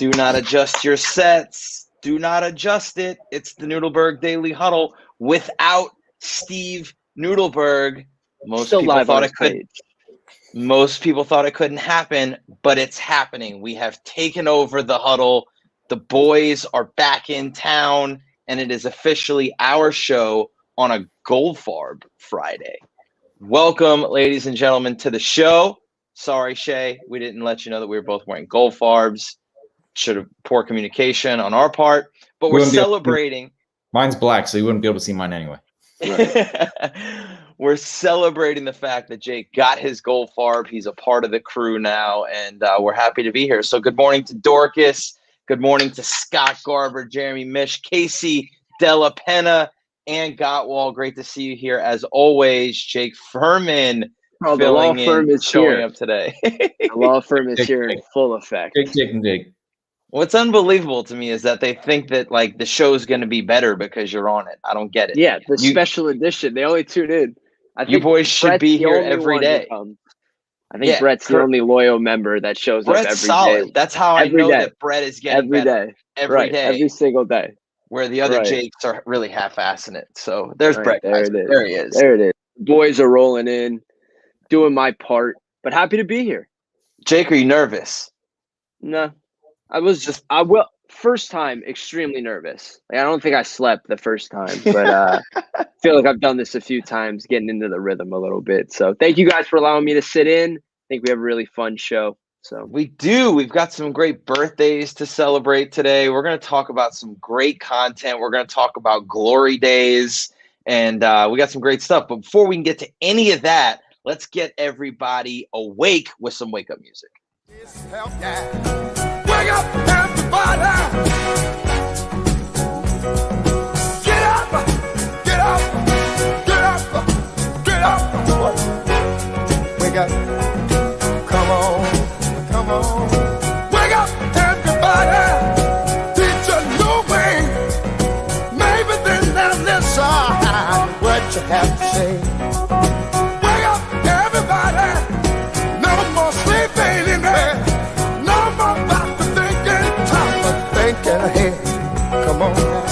Do not adjust your sets. Do not adjust it. It's the Nudelberg Daily Huddle without Steve Nudelberg. Most Still people live thought on it could. page. Most people thought it couldn't happen, but it's happening. We have taken over the Huddle. The boys are back in town, and it is officially our show on a Goldfarb Friday. Welcome, ladies and gentlemen, to the show. Sorry, Shay, we didn't let you know that we were both wearing Goldfarbs. Should have poor communication on our part, but we're celebrating. Mine's black, so you wouldn't be able to see mine anyway. Right. We're celebrating the fact that Jake got his Goldfarb. He's a part of the crew now, and we're happy to be here. So good morning to Dorcas. Good morning to Scott Garber, Jeremy Mish, Casey Della Penna, and Gottwall. Great to see you here as always. Jake Furman filling in, showing up today. The law firm is here in full effect. Jake. What's unbelievable to me is that they think that like the show's going to be better because you're on it. I don't get it. Yeah, the special edition. They only tune in. I think you boys should Brett's be here every day. I think Brett's the only loyal member that shows up every solid. day. That's how I know that Brett is getting better. Every day. Every single day. Where the other Jakes are really half-assing it. So there's Brett. There he is. Boys are rolling in, doing my part, but happy to be here. Jake, are you nervous? No. First time, extremely nervous. Like, I don't think I slept the first time, but I feel like I've done this a few times, getting into the rhythm a little bit. So thank you guys for allowing me to sit in. I think we have a really fun show. So we do. We've got some great birthdays to celebrate today. We're going to talk about some great content. We're going to talk about glory days, and we got some great stuff. But before we can get to any of that, let's get everybody awake with some wake-up music. Wake up, everybody! Get up! Get up! Get up! Get up! Wake up! Come on! Come on! Wake up, everybody! Teach a new way. Maybe then they'll listen what you have to say. Wake up, everybody! No more sleeping in bed. No more back to thinking, time for thinking ahead. Come on now.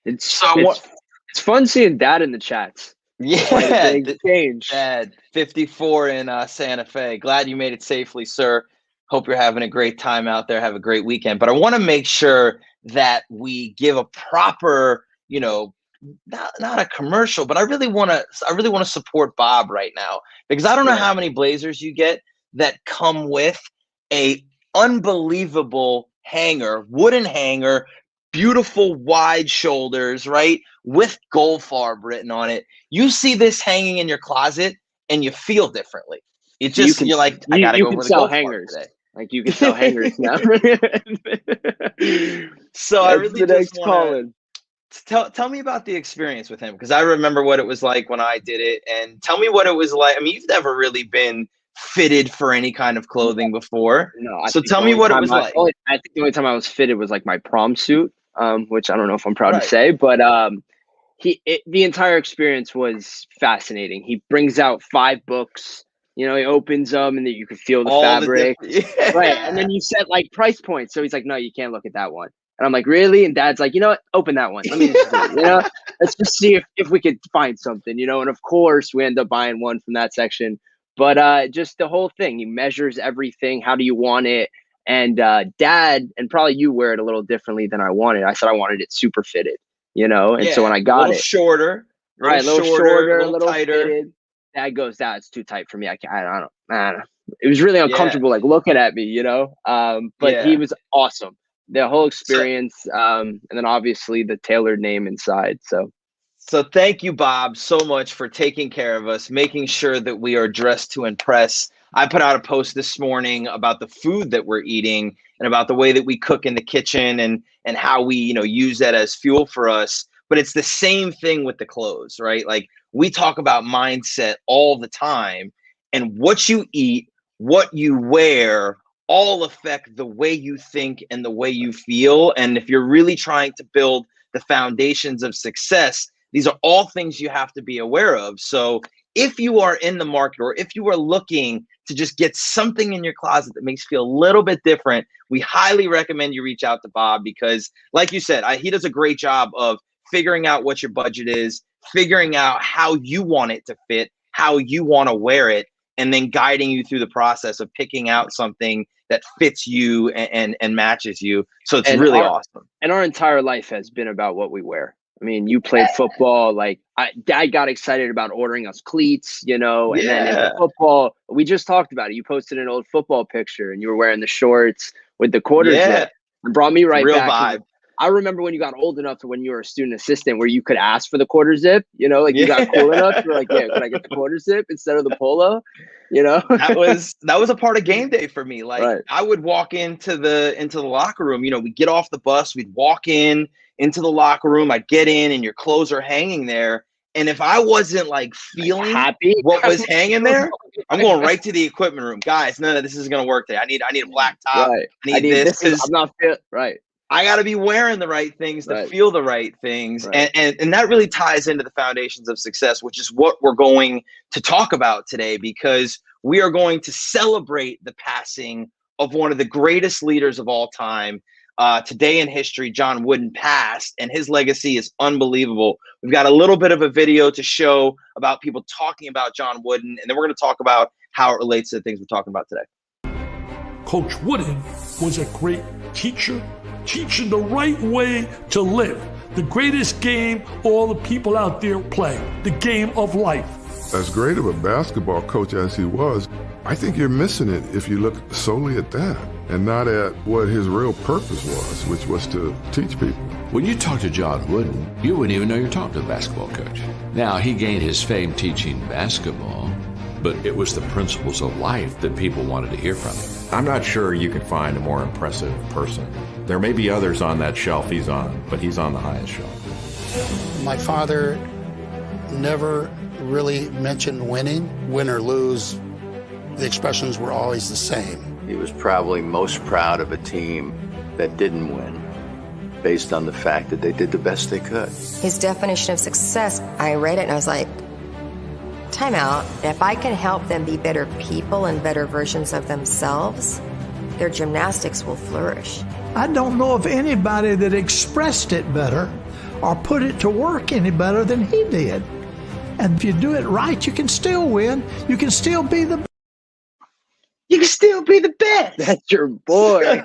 It's fun seeing Dad in the chats. Yeah, change. Dad, 54 in Santa Fe. Glad you made it safely, sir. Hope you're having a great time out there. Have a great weekend. But I want to make sure that we give a proper, not a commercial, but I really want to support Bob right now, because I don't know how many blazers you get that come with a unbelievable hanger, wooden hanger, beautiful wide shoulders, right? With Goldfarb written on it. You see this hanging in your closet and you feel differently. It's just, you're like, I gotta go with a Goldfarb hangers today. Like you can sell hangers now. So I really just want to tell me about the experience with him, because I remember what it was like when I did it, and tell me what it was like. I mean, you've never really been fitted for any kind of clothing before. No, so tell me what it was like. I think the only time I was fitted was like my prom suit, which I don't know if I'm proud to say, but the entire experience was fascinating. He brings out 5 books. He opens them and then you can feel the fabric. Right. And then you set like price points. So he's like, no, you can't look at that one. And I'm like, really? And Dad's like, you know what? Open that one. Let me just let's just see if we could find something, And of course we end up buying one from that section. But just the whole thing, he measures everything. How do you want it? And Dad, and probably you wear it a little differently than I wanted. I said I wanted it super fitted, And so when I got it, shorter, right, a little shorter, a little tighter. Fitted. Dad goes, it's too tight for me. I don't know. It was really uncomfortable, like looking at me, But he was awesome. The whole experience, and then obviously the tailored name inside. So thank you, Bob, so much for taking care of us, making sure that we are dressed to impress. I put out a post this morning about the food that we're eating and about the way that we cook in the kitchen and how we, use that as fuel for us. But it's the same thing with the clothes, right? Like we talk about mindset all the time, and what you eat, what you wear, all affect the way you think and the way you feel. And if you're really trying to build the foundations of success, these are all things you have to be aware of. So if you are in the market or if you are looking to just get something in your closet that makes you feel a little bit different, we highly recommend you reach out to Bob because, like you said, he does a great job of figuring out what your budget is, figuring out how you want it to fit, how you want to wear it, and then guiding you through the process of picking out something that fits you and matches you. So it's really awesome. And our entire life has been about what we wear. I mean, you played football. Like, Dad got excited about ordering us cleats, you know, and then in the football, we just talked about it. You posted an old football picture and you were wearing the shorts with the quarter zip. It brought me right back. Vibe. I remember when you got old enough to when you were a student assistant where you could ask for the quarter zip, you know, like you got cool enough. You're like, yeah, could I get the quarter zip instead of the polo? You know, that was a part of game day for me. Like I would walk into the locker room, you know, we'd get off the bus, we'd walk into the locker room, I'd get in and your clothes are hanging there. And if I wasn't like feeling happy what was hanging there, I'm going right to the equipment room. Guys, no, this isn't going to work today. I need a black top. I need this. I'm not fit. I got to be wearing the right things to feel the right things. And that really ties into the foundations of success, which is what we're going to talk about today, because we are going to celebrate the passing of one of the greatest leaders of all time. Today in history, John Wooden passed, and his legacy is unbelievable. We've got a little bit of a video to show about people talking about John Wooden, and then we're going to talk about how it relates to the things we're talking about today. Coach Wooden was a great teacher, teaching the right way to live. The greatest game all the people out there play, the game of life. As great of a basketball coach as he was, I think you're missing it if you look solely at that and not at what his real purpose was, which was to teach people. When you talk to John Wooden, you wouldn't even know you're talking to the basketball coach. Now, he gained his fame teaching basketball, but it was the principles of life that people wanted to hear from him. I'm not sure you can find a more impressive person. There may be others on that shelf he's on, but he's on the highest shelf. My father never really mentioned winning. Win or lose, the expressions were always the same. He was probably most proud of a team that didn't win, based on the fact that they did the best they could. His definition of success, I read it and I was like, time out. If I can help them be better people and better versions of themselves, their gymnastics will flourish. I don't know of anybody that expressed it better or put it to work any better than he did. And if you do it right, you can still win. You can still be the best. That's your boy.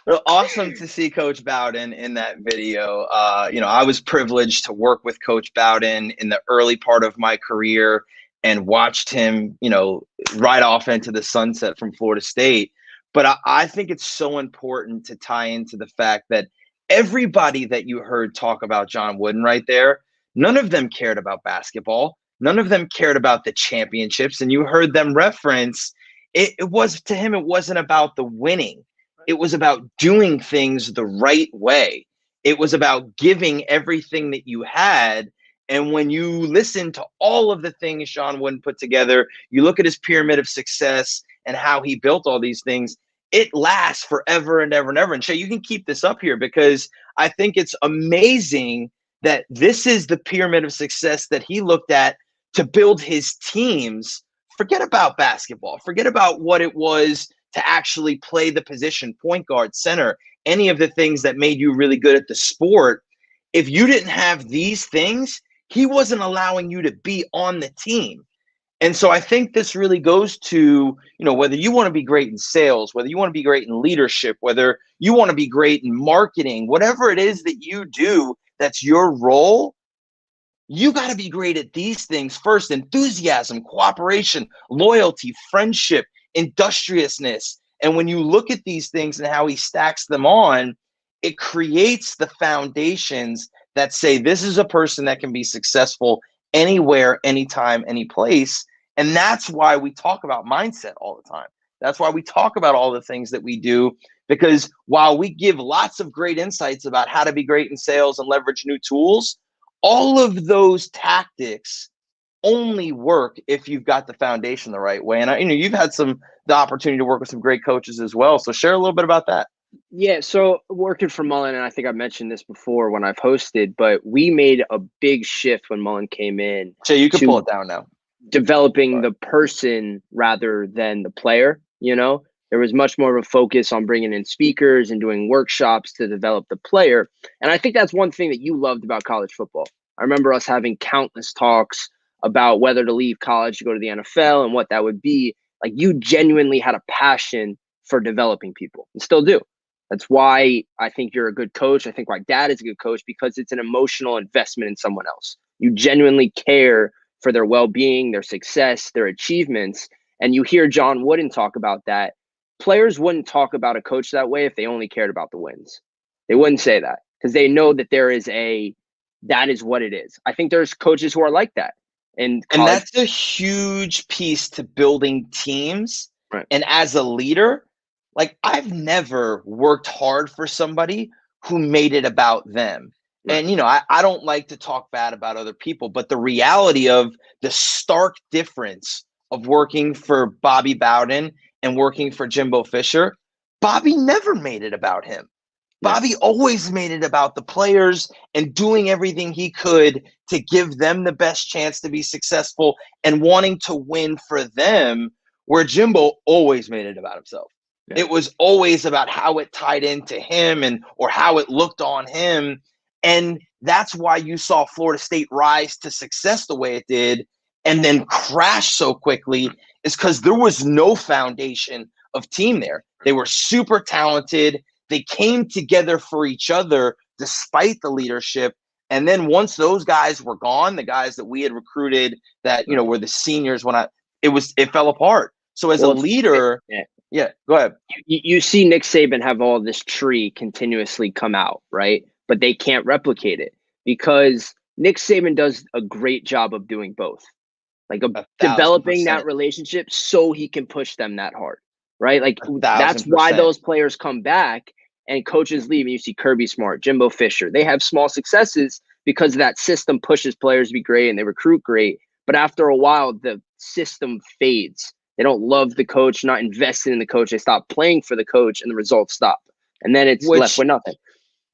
Well, awesome to see Coach Bowden in that video. I was privileged to work with Coach Bowden in the early part of my career and watched him, ride off into the sunset from Florida State. But I think it's so important to tie into the fact that everybody that you heard talk about John Wooden right there, none of them cared about basketball. None of them cared about the championships. And you heard them reference, it wasn't about the winning. It was about doing things the right way. It was about giving everything that you had. And when you listen to all of the things John Wooden put together, you look at his pyramid of success and how he built all these things, it lasts forever and ever and ever. And Shay, you can keep this up here because I think it's amazing that this is the pyramid of success that he looked at to build his teams. Forget about basketball. Forget about what it was to actually play the position, point guard, center, any of the things that made you really good at the sport. If you didn't have these things, he wasn't allowing you to be on the team. And so I think this really goes to, whether you want to be great in sales, whether you want to be great in leadership, whether you want to be great in marketing, whatever it is that you do, that's your role. You got to be great at these things first: enthusiasm, cooperation, loyalty, friendship, industriousness. And when you look at these things and how he stacks them on, it creates the foundations that say this is a person that can be successful anywhere, anytime, any place. And that's why we talk about mindset all the time. That's why we talk about all the things that we do, because while we give lots of great insights about how to be great in sales and leverage new tools, all of those tactics only work if you've got the foundation the right way. And you've had the opportunity to work with some great coaches as well. So share a little bit about that. Yeah, so working for Mullen, and I think I've mentioned this before when I've hosted, but we made a big shift when Mullen came in So you can to pull it down now. developing the person rather than the player. There was much more of a focus on bringing in speakers and doing workshops to develop the player. And I think that's one thing that you loved about college football. I remember us having countless talks about whether to leave college to go to the NFL and what that would be. Like, you genuinely had a passion for developing people and still do. That's why I think you're a good coach. I think why Dad is a good coach, because it's an emotional investment in someone else. You genuinely care for their well-being, their success, their achievements. And you hear John Wooden talk about that. Players wouldn't talk about a coach that way if they only cared about the wins. They wouldn't say that, because they know that that is what it is. I think there's coaches who are like that. And that's a huge piece to building teams. Right. And as a leader, like, I've never worked hard for somebody who made it about them. Right. And, I don't like to talk bad about other people, but the reality of the stark difference of working for Bobby Bowden and working for Jimbo Fisher, Bobby never made it about him. Bobby always made it about the players and doing everything he could to give them the best chance to be successful and wanting to win for them, where Jimbo always made it about himself. Yeah. It was always about how it tied into him or how it looked on him. And that's why you saw Florida State rise to success the way it did and then crash so quickly, is because there was no foundation of team there. They were super talented. They came together for each other despite the leadership. And then once those guys were gone, the guys that we had recruited that, were the seniors, it fell apart. So as a leader, yeah, go ahead. You see Nick Saban have all this tree continuously come out, right? But they can't replicate it because Nick Saban does a great job of doing both, like developing that relationship so he can push them that hard, right? Like, that's why those players come back and coaches leave. And you see Kirby Smart, Jimbo Fisher, they have small successes because that system pushes players to be great and they recruit great. But after a while, the system fades. They don't love the coach, not invested in the coach. They stop playing for the coach and the results stop. And then it's left with nothing.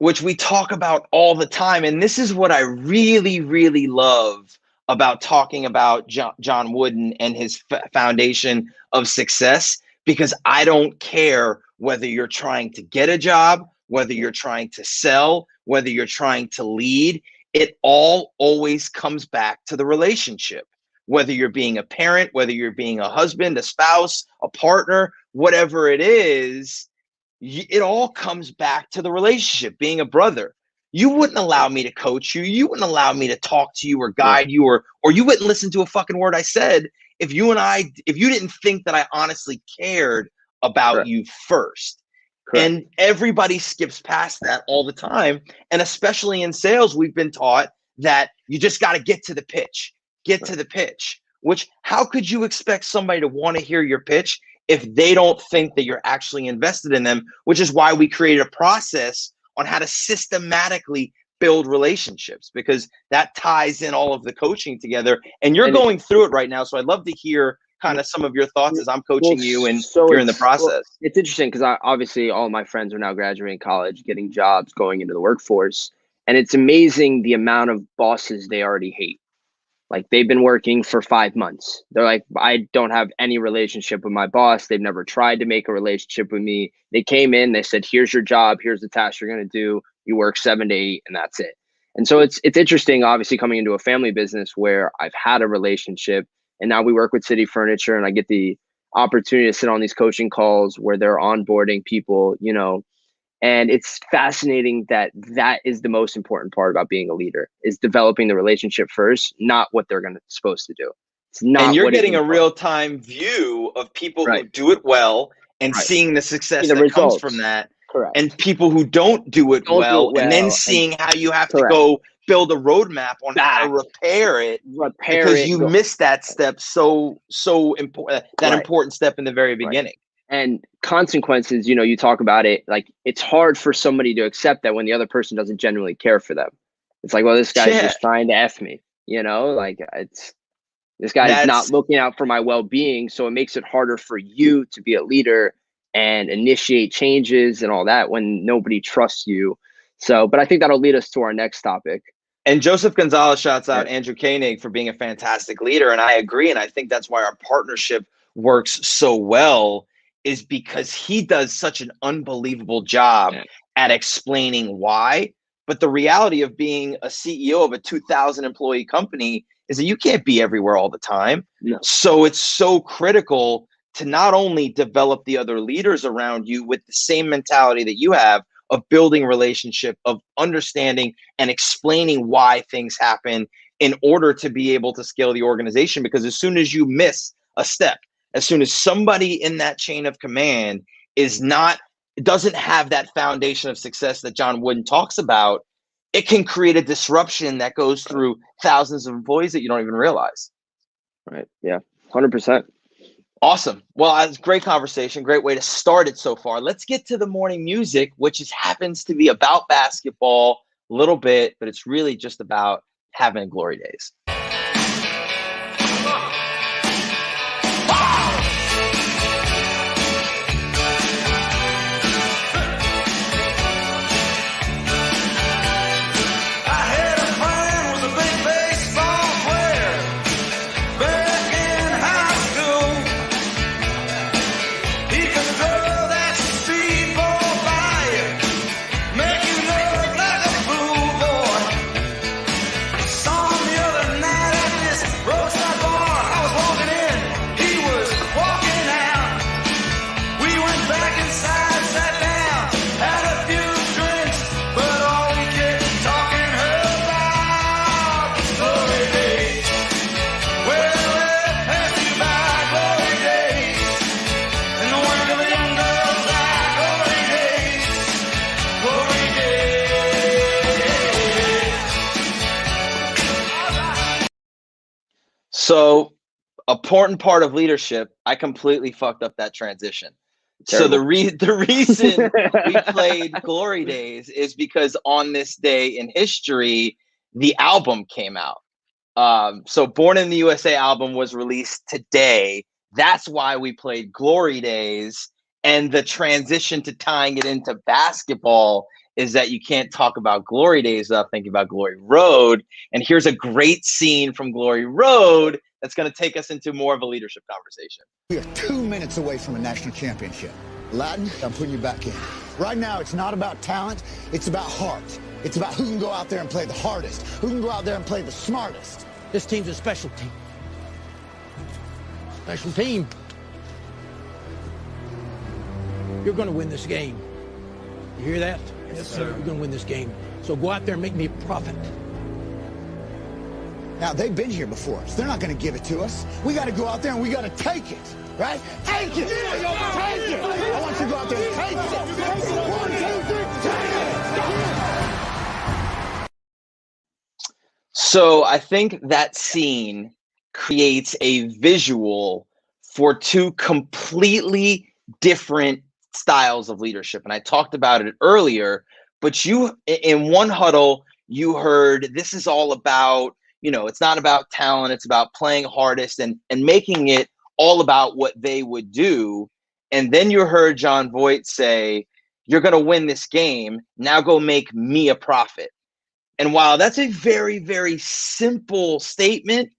Which we talk about all the time. And this is what I really, really love about talking about John Wooden and his foundation of success, because I don't care whether you're trying to get a job, whether you're trying to sell, whether you're trying to lead. It all always comes back to the relationship. Whether you're being a parent, whether you're being a husband, a spouse, a partner, whatever it is, it all comes back to the relationship. Being a brother, you wouldn't allow me to coach you. You wouldn't allow me to talk to you or guide you, or you wouldn't listen to a fucking word I said if you didn't think that I honestly cared about you first. Correct. And everybody skips past that all the time. And especially in sales, we've been taught that you just got to get to the pitch. Get to the pitch, which how could you expect somebody to want to hear your pitch if they don't think that you're actually invested in them, which is why we created a process on how to systematically build relationships, because that ties in all of the coaching together. And you're going through it right now. So I'd love to hear kind of some of your thoughts as I'm coaching you and you're in the process. Well, it's interesting because obviously all my friends are now graduating college, getting jobs, going into the workforce. And it's amazing the amount of bosses they already hate. Like, they've been working for 5 months. They're like, I don't have any relationship with my boss. They've never tried to make a relationship with me. They came in, they said, here's your job. Here's the task you're going to do. You work 7 to 8 and that's it. And so it's interesting, obviously, coming into a family business where I've had a relationship and now we work with City Furniture and I get the opportunity to sit on these coaching calls where they're onboarding people, and it's fascinating that is the most important part about being a leader, is developing the relationship first, not what they're supposed to do. It's not. And you're getting a real-time view of people who do it well and seeing the success that comes from that. Correct. And people who don't do it well, and then seeing how you have to go build a roadmap on how to repair it because you missed that step so important, that important step in the very beginning. And consequences, you talk about it, like, it's hard for somebody to accept that when the other person doesn't genuinely care for them. It's like, well, this guy's just trying to F me, like this guy is not looking out for my well-being. So it makes it harder for you to be a leader and initiate changes and all that when nobody trusts you. So, but I think that'll lead us to our next topic. And Joseph Gonzalez shouts out Andrew Koenig for being a fantastic leader. And I agree. And I think that's why our partnership works so well, is because he does such an unbelievable job at explaining why. But the reality of being a CEO of a 2,000 employee company is that you can't be everywhere all the time. No. So it's so critical to not only develop the other leaders around you with the same mentality that you have of building relationship, of understanding and explaining why things happen in order to be able to scale the organization. Because as soon as you miss a step, as soon as somebody in that chain of command doesn't have that foundation of success that John Wooden talks about, it can create a disruption that goes through thousands of employees that you don't even realize. Right. Yeah. 100%. Awesome. Well, it's a great conversation. Great way to start it so far. Let's get to the morning music, which happens to be about basketball a little bit, but it's really just about having glory days. So, important part of leadership, I completely fucked up that transition. Terrible. So the reason we played Glory Days is because on this day in history, the album came out. So Born in the USA album was released today. That's why we played Glory Days. And the transition to tying it into basketball is that you can't talk about Glory Days without thinking about Glory Road. And here's a great scene from Glory Road that's going to take us into more of a leadership conversation. We are 2 minutes away from a national championship. Latin, I'm putting you back in. Right now, it's not about talent. It's about heart. It's about who can go out there and play the hardest, who can go out there and play the smartest. This team's a special team. Special team. You're going to win this game. You hear that? Yes, sir. You're going to win this game. So go out there and make me a profit. Now, they've been here before, so they're not going to give it to us. We got to go out there and we got to take it, right? Take it! Take it! I want you to go out there and take it. 1, 2, 3, take it! So I think that scene creates a visual for two completely different styles of leadership. And I talked about it earlier, but in one huddle, you heard this is all about, it's not about talent, it's about playing hardest and making it all about what they would do. And then you heard John Voight say, you're going to win this game. Now go make me a profit. And while that's a very, very simple statement,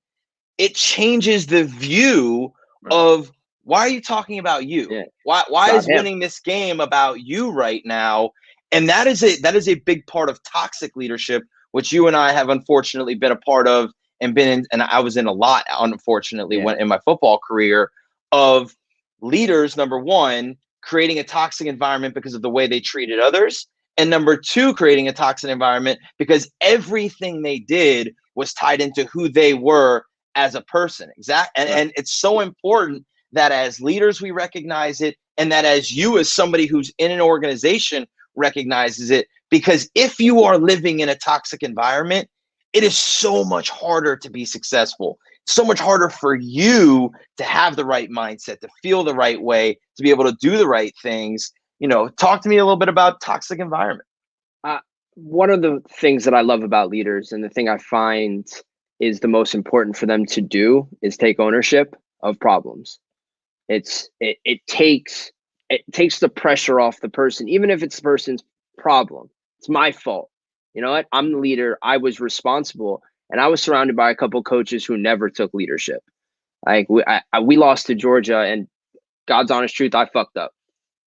it changes the view of why are you talking about you? Yeah. Why is winning this game about you right now? And that is a big part of toxic leadership, which you and I have unfortunately been a part of and I was in a lot, unfortunately, when in my football career, of leaders, number one, creating a toxic environment because of the way they treated others. And number two, creating a toxic environment because everything they did was tied into who they were as a person. And it's so important that as leaders, we recognize it, and that as you, as somebody who's in an organization, recognizes it. Because if you are living in a toxic environment, it is so much harder to be successful. So much harder for you to have the right mindset, to feel the right way, to be able to do the right things. Talk to me a little bit about toxic environment. One of the things that I love about leaders, and the thing I find is the most important for them to do, is take ownership of problems. It takes it takes the pressure off the person, even if it's the person's problem. It's my fault. You know what? I'm the leader. I was responsible, and I was surrounded by a couple coaches who never took leadership. Like we lost to Georgia, and God's honest truth, I fucked up.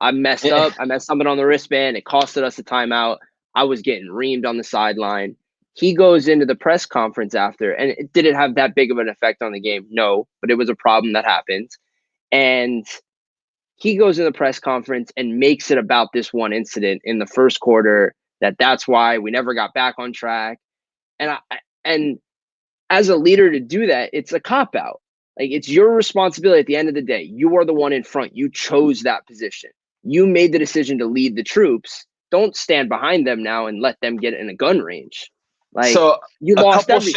I messed up. I messed something on the wristband. It costed us a timeout. I was getting reamed on the sideline. He goes into the press conference after, and it didn't have that big of an effect on the game. No, but it was a problem that happened. And he goes in the press conference and makes it about this one incident in the first quarter, that's why we never got back on track. And as a leader to do that, it's a cop-out. Like, it's your responsibility at the end of the day. You are the one in front. You chose that position. You made the decision to lead the troops. Don't stand behind them now and let them get in a gun range. Like, so you lost everything.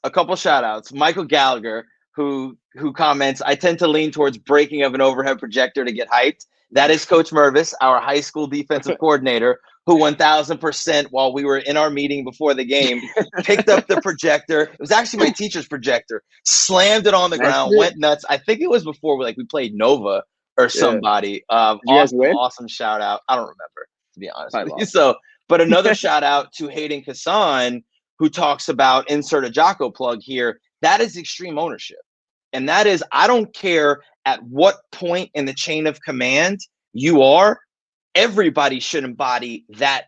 A couple shout outs. Michael Gallagher, who comments, I tend to lean towards breaking of an overhead projector to get hyped. That is Coach Mervis, our high school defensive coordinator, who 1000%, while we were in our meeting before the game, picked up the projector. It was actually my teacher's projector, slammed it on the ground, went nuts. I think it was before we played Nova or somebody. Awesome shout out. I don't remember, to be honest with you. So, but another shout out to Hayden Kassan, who talks about, insert a Jocko plug here. That is extreme ownership. And that is, I don't care at what point in the chain of command you are, everybody should embody that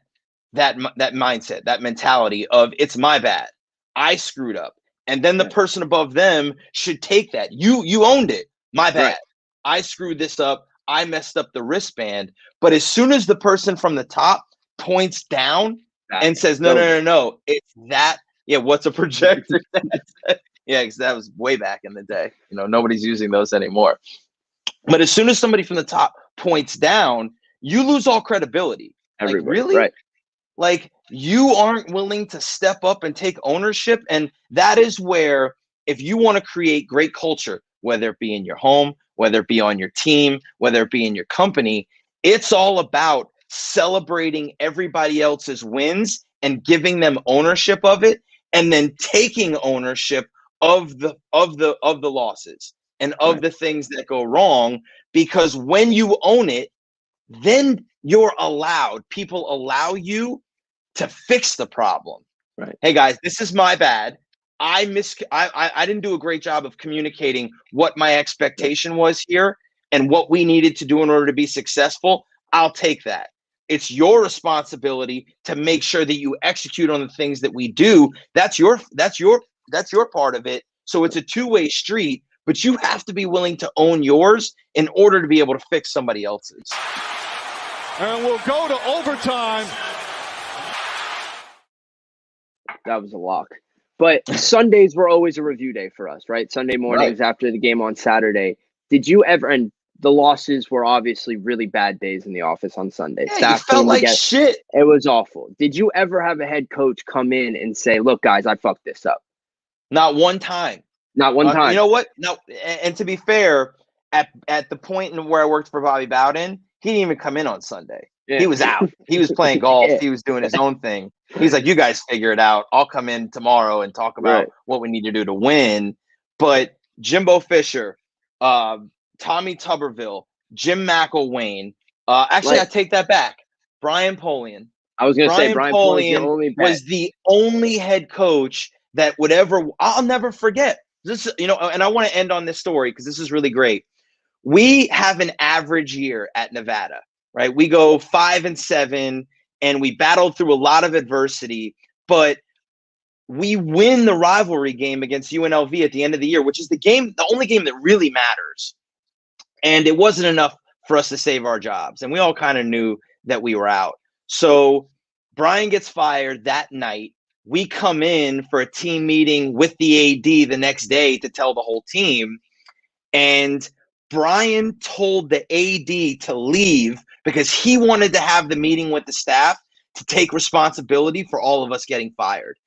mindset, that mentality of, it's my bad, I screwed up. And then the person above them should take that. You owned it. My bad. Right. I screwed this up. I messed up the wristband. But as soon as the person from the top points down and says, no, it's that. Yeah, what's a projector? Yeah, because that was way back in the day. Nobody's using those anymore. But as soon as somebody from the top points down, you lose all credibility. Everybody, like, really? Right. Like, you aren't willing to step up and take ownership. And that is where, if you want to create great culture, whether it be in your home, whether it be on your team, whether it be in your company, it's all about celebrating everybody else's wins and giving them ownership of it, and then taking ownership of the losses and of the things that go wrong. Because when you own it, then people allow you to fix the problem. Right. Hey guys, this is my bad. I didn't do a great job of communicating what my expectation was here and what we needed to do in order to be successful. I'll take that. It's your responsibility to make sure that you execute on the things that we do. That's your part of it. So it's a two-way street, but you have to be willing to own yours in order to be able to fix somebody else's. And we'll go to overtime. That was a lock. But Sundays were always a review day for us, right? Sunday mornings after the game on Saturday. Did you ever, and the losses were obviously really bad days in the office on Sunday. Yeah, you felt like shit. It was awful. Did you ever have a head coach come in and say, look, guys, I fucked this up? Not one time. Not one time. You know what? No. And to be fair, at the point in where I worked for Bobby Bowden, he didn't even come in on Sunday. Yeah. He was out. He was playing golf. Yeah. He was doing his own thing. He's like, you guys figure it out. I'll come in tomorrow and talk about what we need to do to win. But Jimbo Fisher, Tommy Tuberville, Jim McElwain. I take that back. Brian Polian. I was going to say Brian Polian was the only head coach that would ever. I'll never forget this. And I want to end on this story because this is really great. We have an average year at Nevada, right? We go 5-7, and we battled through a lot of adversity, but we win the rivalry game against UNLV at the end of the year, which is the only game that really matters. And it wasn't enough for us to save our jobs. And we all kind of knew that we were out. So Brian gets fired that night. We come in for a team meeting with the AD the next day to tell the whole team. And Brian told the AD to leave because he wanted to have the meeting with the staff to take responsibility for all of us getting fired.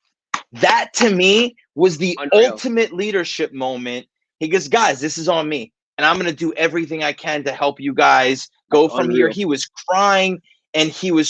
That, to me, was the ultimate leadership moment. He goes, guys, this is on me, and I'm going to do everything I can to help you guys go from here. He was crying, and he owned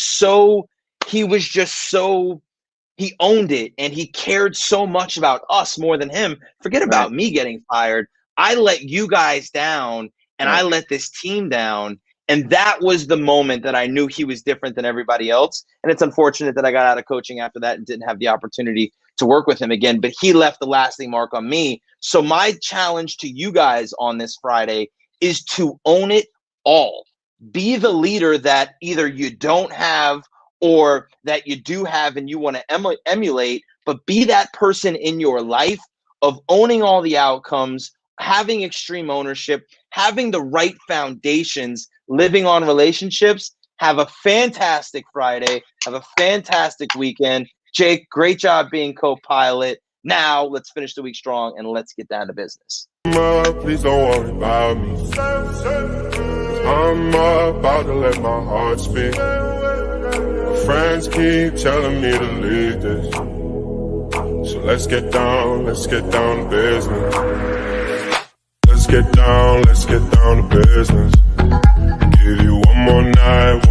it, and he cared so much about us more than him. Forget about me getting fired. I let you guys down, and I let this team down, And that was the moment that I knew he was different than everybody else. And it's unfortunate that I got out of coaching after that and didn't have the opportunity to work with him again, but he left a lasting mark on me. So my challenge to you guys on this Friday is to own it all. Be the leader that either you don't have or that you do have and you want to emulate, but be that person in your life of owning all the outcomes, having extreme ownership, having the right foundations, living on relationships. Have a fantastic Friday. Have a fantastic weekend. Jake, great job being co-pilot. Now let's finish the week strong and let's get down to business. Please don't worry about me. I'm about to let my heart speak. My friends keep telling me to leave this. So let's get down to business. Let's get down to business. Give you one more night.